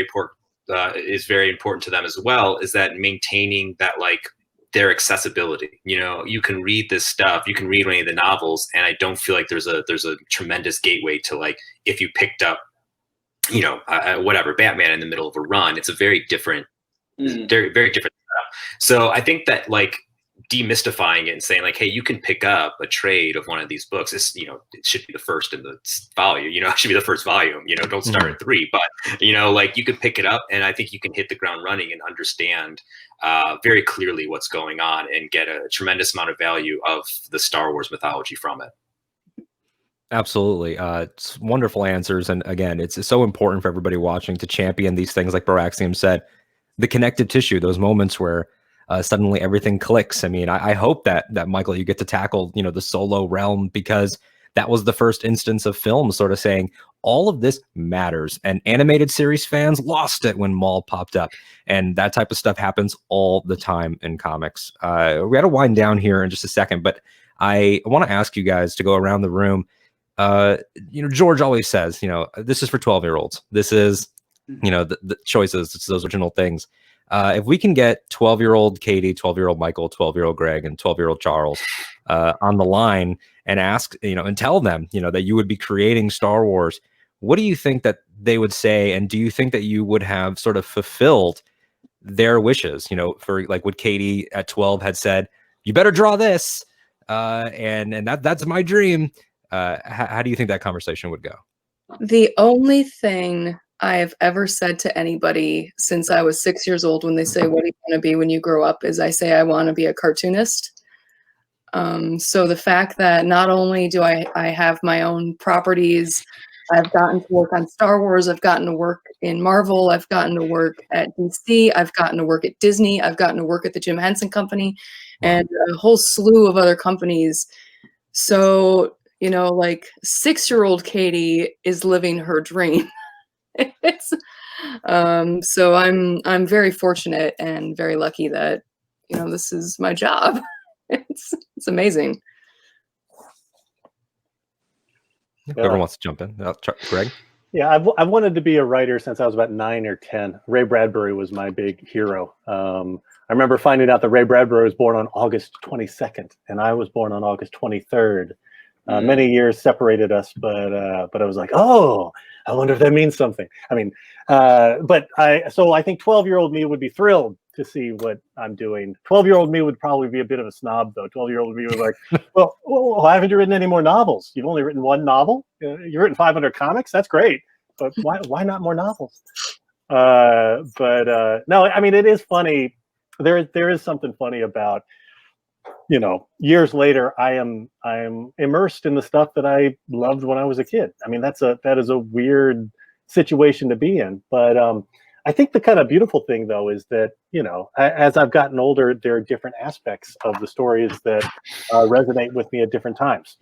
important to them as well. Is that maintaining that like their accessibility. You can read this stuff, you can read any of the novels, and I don't feel like there's a tremendous gateway to like if you picked up whatever Batman in the middle of a run. It's a very different very, very different stuff. So I think that like demystifying it and saying like, hey, you can pick up a trade of one of these books. It should be the first in the volume, it should be the first volume, don't start at 3, but like you could pick it up, and I think you can hit the ground running and understand very clearly what's going on and get a tremendous amount of value of the Star Wars mythology from it. Absolutely. It's wonderful answers. And again, it's so important for everybody watching to champion these things, like Baraxian said, the connective tissue, those moments where suddenly everything clicks. I mean, I hope that Michael, you get to tackle, the Solo realm, because that was the first instance of film sort of saying all of this matters. And animated series fans lost it when Maul popped up. And that type of stuff happens all the time in comics. We got to wind down here in just a second, but I want to ask you guys to go around the room. George always says, this is for 12-year-olds. This is, the choices. It's those original things. If we can get 12-year-old Katie, 12-year-old Michael, 12-year-old Greg, and 12-year-old Charles on the line and ask, and tell them, that you would be creating Star Wars, what do you think that they would say? And do you think that you would have sort of fulfilled their wishes? For like what Katie at 12 had said, you better draw this, and that's my dream. How do you think that conversation would go? The only thing I've ever said to anybody since I was 6 years old when they say, what do you want to be when you grow up, is I say, I want to be a cartoonist. So the fact that not only do I have my own properties, I've gotten to work on Star Wars, I've gotten to work in Marvel, I've gotten to work at DC, I've gotten to work at Disney, I've gotten to work at the Jim Henson Company, and a whole slew of other companies. So, like 6-year-old Katie is living her dream. It's so I'm very fortunate and very lucky that this is my job. It's amazing. Whoever wants to jump in, Greg. Yeah, I've wanted to be a writer since I was about 9 or 10. Ray Bradbury was my big hero. I remember finding out that Ray Bradbury was born on August 22nd, and I was born on August 23rd. Many years separated us, but I was like, oh, I wonder if that means something. I mean, so I think 12-year-old me would be thrilled to see what I'm doing. 12-year-old me would probably be a bit of a snob, though. 12-year-old me was like, well, why haven't you written any more novels? You've only written one novel. You've written 500 comics. That's great, but why not more novels? No, I mean, it is funny. there is something funny about, years later, I am immersed in the stuff that I loved when I was a kid. I mean, that is a weird situation to be in, but I think the kind of beautiful thing, though, is that, as I've gotten older, there are different aspects of the stories that resonate with me at different times.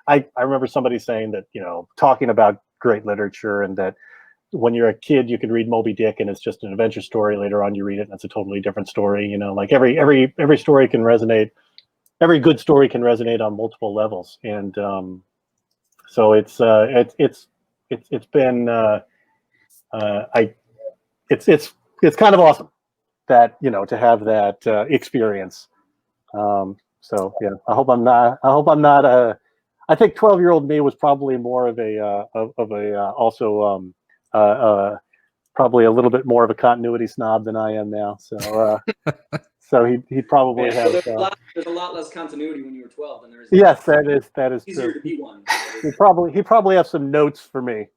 I remember somebody saying that, talking about great literature, and that when you're a kid, you can read Moby Dick and it's just an adventure story. Later on, you read it and it's a totally different story. Like every story can resonate. Every good story can resonate on multiple levels, and so it's been it's kind of awesome that to have that experience. So yeah, I hope I'm not. I think 12-year-old me was probably more of probably a little bit more of a continuity snob than I am now. So so he probably has. There's a lot less continuity when you were 12 than there is. Yes, that is easier true. to be one. He probably has some notes for me,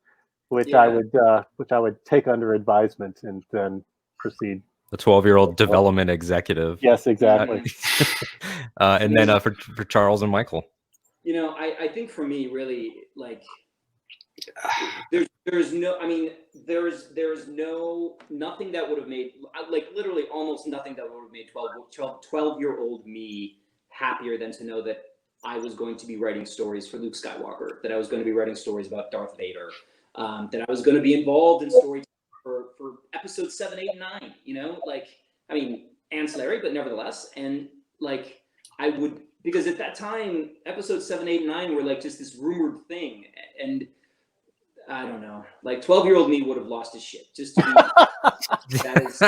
which I would take under advisement and then proceed. The 12-year-old development executive. Yes, exactly. And then for Charles and Michael. I think for me, really, like, there's nothing that would have made, like, literally almost nothing that would have made 12-year-old me happier than to know that I was going to be writing stories for Luke Skywalker, that I was going to be writing stories about Darth Vader, that I was going to be involved in storytelling for episodes 7, 8, and 9. Like, I mean, ancillary, but nevertheless, and like I would. Because at that time, episodes 7, 8, and 9 were like just this rumored thing, and I don't know, like 12-year-old me would have lost his shit. Just to be, that's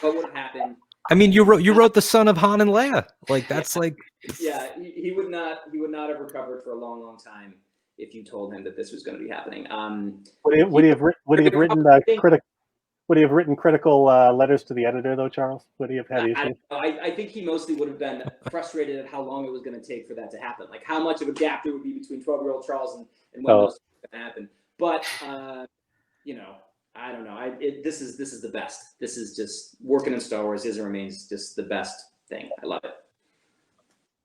what would have happened. I mean, you wrote the son of Han and Leia. Like that's like. Yeah, he would not have recovered for a long, long time if you told him that this was going to be happening. Would he have written critical letters to the editor, though, Charles? Would he have had issues? I think he mostly would have been frustrated at how long it was going to take for that to happen. Like how much of a gap there would be between 12-year-old Charles and when those was going to happen. But I don't know. This is the best. This is just working in Star Wars is and remains just the best thing. I love it.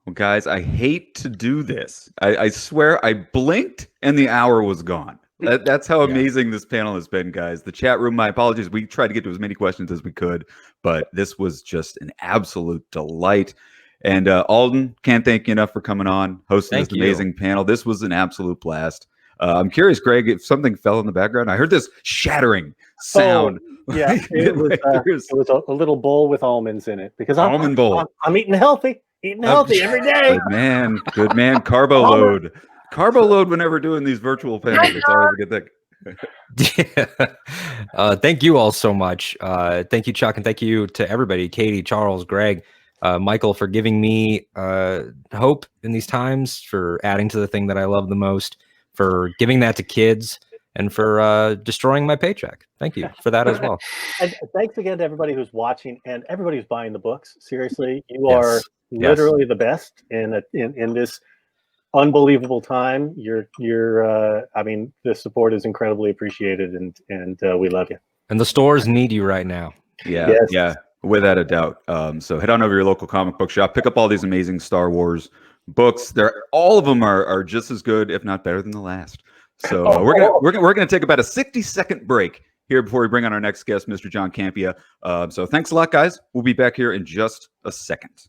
Well, guys, I hate to do this. I swear I blinked and the hour was gone. That's how amazing this panel has been, guys. The chat room, my apologies. We tried to get to as many questions as we could, but this was just an absolute delight. And Alden, can't thank you enough for coming on, hosting this amazing panel. This was an absolute blast. I'm curious, Greg, if something fell in the background. I heard this shattering sound. Oh, yeah, it was a little bowl with almonds in it because almond bowl. I'm eating healthy. Every day. Good man. Carbo load. Carbo load whenever doing these virtual panels. It's always a good thing. Thank you all so much. Thank you, Chuck, and thank you to everybody, Katie, Charles, Greg, Michael, for giving me hope in these times, for adding to the thing that I love the most, for giving that to kids, and for destroying my paycheck. Thank you for that as well. And thanks again to everybody who's watching and everybody who's buying the books. Seriously, you are literally the best in this unbelievable time. I mean, the support is incredibly appreciated, and we love you. And the stores need you right now. Yeah, without a doubt. So head on over to your local comic book shop, pick up all these amazing Star Wars books. All of them are just as good, if not better than the last. So we're gonna take about a 60-second break here before we bring on our next guest, Mr. John Campea. So thanks a lot, guys. We'll be back here in just a second.